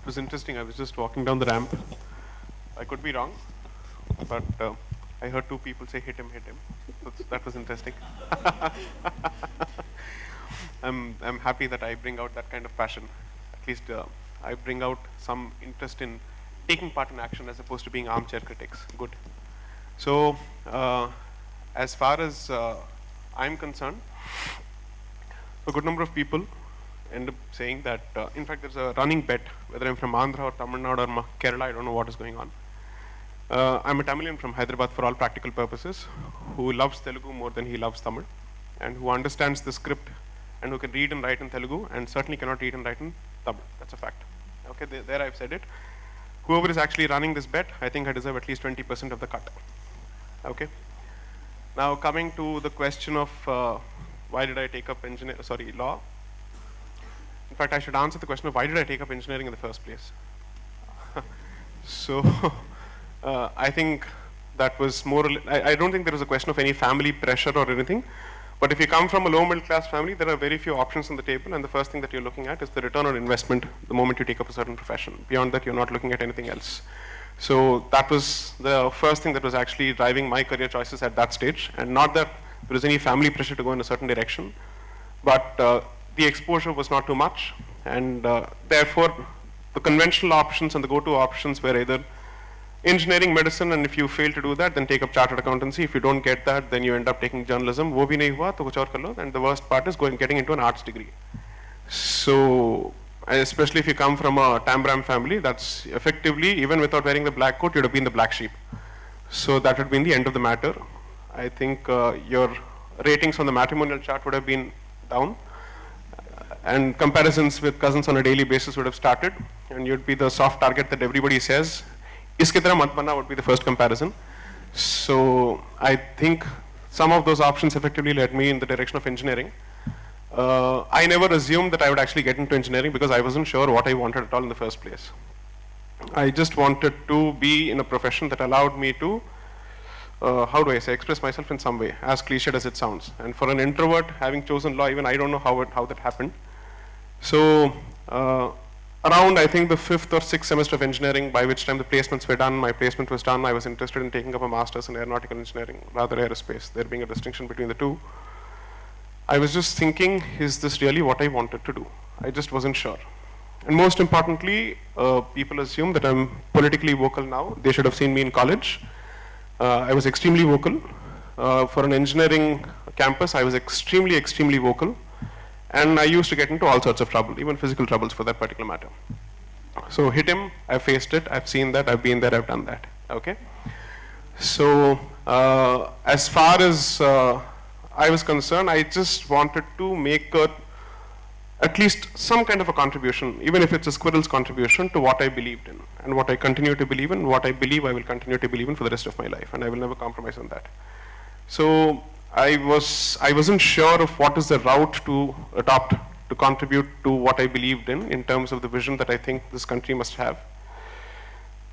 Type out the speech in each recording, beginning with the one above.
was interesting. I was just walking down the ramp. I could be wrong, but I heard two people say, hit him, hit him. That was interesting. I'm happy that I bring out that kind of passion. At least I bring out some interest in taking part in action as opposed to being armchair critics. Good. So as far as I'm concerned, a good number of people end up saying that, in fact, there's a running bet, whether I'm from Andhra or Tamil Nadu or Kerala, I don't know what is going on. I'm a Tamilian from Hyderabad for all practical purposes, who loves Telugu more than he loves Tamil, and who understands the script, and who can read and write in Telugu, and certainly cannot read and write in Tamil. That's a fact. Okay, there I've said it. Whoever is actually running this bet, I think I deserve at least 20% of the cut. Okay. Now coming to the question of why did I take up law? In fact, I should answer the question of why did I take up engineering in the first place? So I think that was more, I don't think there was a question of any family pressure or anything. But if you come from a low middle class family, there are very few options on the table, and the first thing that you're looking at is the return on investment the moment you take up a certain profession. Beyond that, you're not looking at anything else. So that was the first thing that was actually driving my career choices at that stage, and not that there was any family pressure to go in a certain direction, but the exposure was not too much, and therefore the conventional options and the go-to options were either engineering, medicine, and if you fail to do that, then take up chartered accountancy. If you don't get that, then you end up taking journalism. Wo bhi nahi hua, to kuch aur kar lo. And the worst part is getting into an arts degree. So, especially if you come from a Tambram family, that's effectively, even without wearing the black coat, you'd have been the black sheep. So that would have been the end of the matter. I think your ratings on the matrimonial chart would have been down, and comparisons with cousins on a daily basis would have started, and you'd be the soft target that everybody says. Iske tarah mat banna would be the first comparison. So I think some of those options effectively led me in the direction of engineering. I never assumed that I would actually get into engineering because I wasn't sure what I wanted at all in the first place. I just wanted to be in a profession that allowed me to, how do I say, express myself in some way, as cliched as it sounds. And for an introvert, having chosen law, even I don't know how that happened. So around, I think, the 5th or 6th semester of engineering, by which time the placements were done, my placement was done, I was interested in taking up a master's in aeronautical engineering, rather aerospace, there being a distinction between the two. I was just thinking, is this really what I wanted to do? I just wasn't sure. And most importantly, people assume that I'm politically vocal now. They should have seen me in college. I was extremely vocal. For an engineering campus, I was extremely, extremely vocal. And I used to get into all sorts of trouble, even physical troubles for that particular matter. So hit him, I've faced it, I've seen that, I've been there, I've done that, okay? So as far as I was concerned, I just wanted to make at least some kind of a contribution, even if it's a squirrel's contribution, to what I believed in, and what I continue to believe in, what I believe I will continue to believe in for the rest of my life, and I will never compromise on that. So I wasn't sure of what is the route to adopt to contribute to what I believed in terms of the vision that I think this country must have.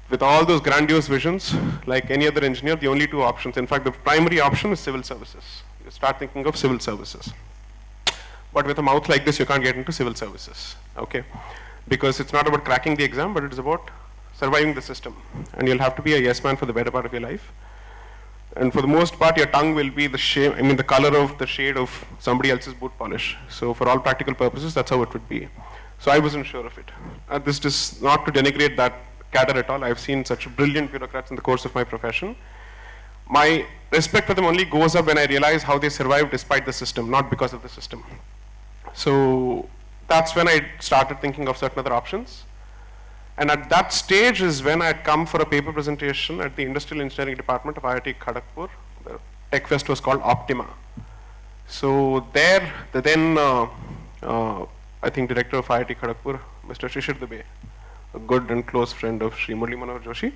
With all those grandiose visions, like any other engineer, the only two options, in fact, the primary option is civil services. You start thinking of civil services. But with a mouth like this, you can't get into civil services, okay? Because it's not about cracking the exam, but it's about surviving the system. And you'll have to be a yes man for the better part of your life. And for the most part, your tongue will be the color of the shade of somebody else's boot polish. So for all practical purposes, that's how it would be. So I wasn't sure of it. This is not to denigrate that cadre at all. I've seen such brilliant bureaucrats in the course of my profession. My respect for them only goes up when I realize how they survive despite the system, not because of the system. So that's when I started thinking of certain other options. And at that stage is when I had come for a paper presentation at the Industrial Engineering Department of IIT Kharagpur. The Tech Fest was called Optima. So there, the then, I think, director of IIT Kharagpur, Mr. Shishir Dubey, a good and close friend of Sri Murli Manohar Joshi,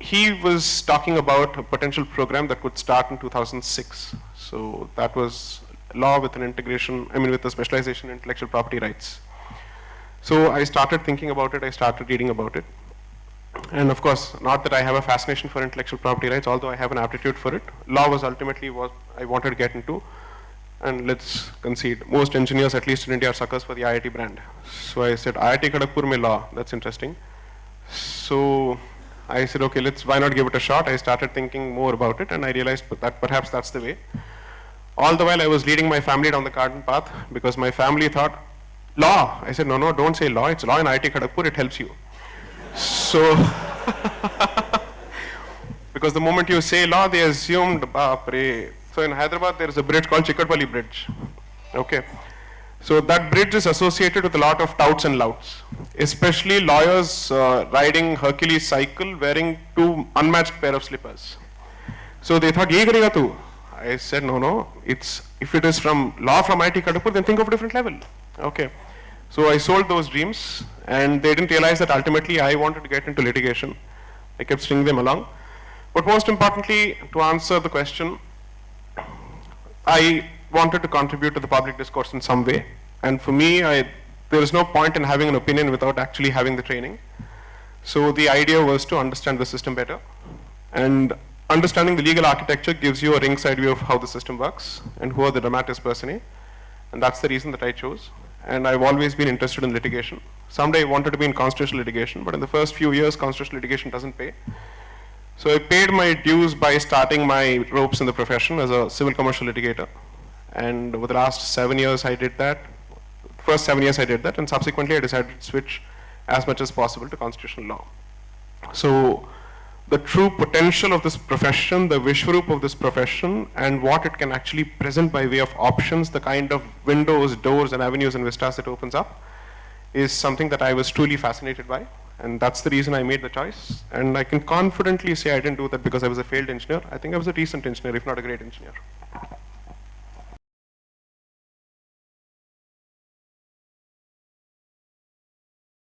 he was talking about a potential program that would start in 2006. So that was law with an integration, with a specialization in intellectual property rights. So I started thinking about it, I started reading about it. And of course, not that I have a fascination for intellectual property rights, although I have an aptitude for it. Law was ultimately what I wanted to get into. And let's concede, most engineers, at least in India, are suckers for the IIT brand. So I said, IIT Kharagpur mein law, that's interesting. So I said, okay, why not give it a shot? I started thinking more about it, and I realized that perhaps that's the way. All the while I was leading my family down the garden path, because my family thought, law. I said, no, don't say law, it's law in IIT Kharagpur, it helps you. So, because the moment you say law, they assumed, baapre. So in Hyderabad, there is a bridge called Chikatpalli Bridge. Okay. So that bridge is associated with a lot of touts and louts, especially lawyers riding Hercules cycle wearing 2 unmatched pair of slippers. So they thought, ye karega tu? I said, no, if it is from law from IIT Kharagpur, then think of a different level. Okay. So I sold those dreams, and they didn't realize that ultimately I wanted to get into litigation. I kept stringing them along. But most importantly, to answer the question, I wanted to contribute to the public discourse in some way. And for me, there is no point in having an opinion without actually having the training. So the idea was to understand the system better. And understanding the legal architecture gives you a ringside view of how the system works and who are the dramatis personae. And that's the reason that I chose. And I've always been interested in litigation. Someday I wanted to be in constitutional litigation, but in the first few years, constitutional litigation doesn't pay. So I paid my dues by starting my ropes in the profession as a civil commercial litigator. And over the last 7 years, I did that. First 7 years I did that, and subsequently I decided to switch as much as possible to constitutional law. So the true potential of this profession, the Vishwaroop of this profession, and what it can actually present by way of options, the kind of windows, doors, and avenues and vistas it opens up, is something that I was truly fascinated by. And that's the reason I made the choice. And I can confidently say I didn't do that because I was a failed engineer. I think I was a decent engineer, if not a great engineer.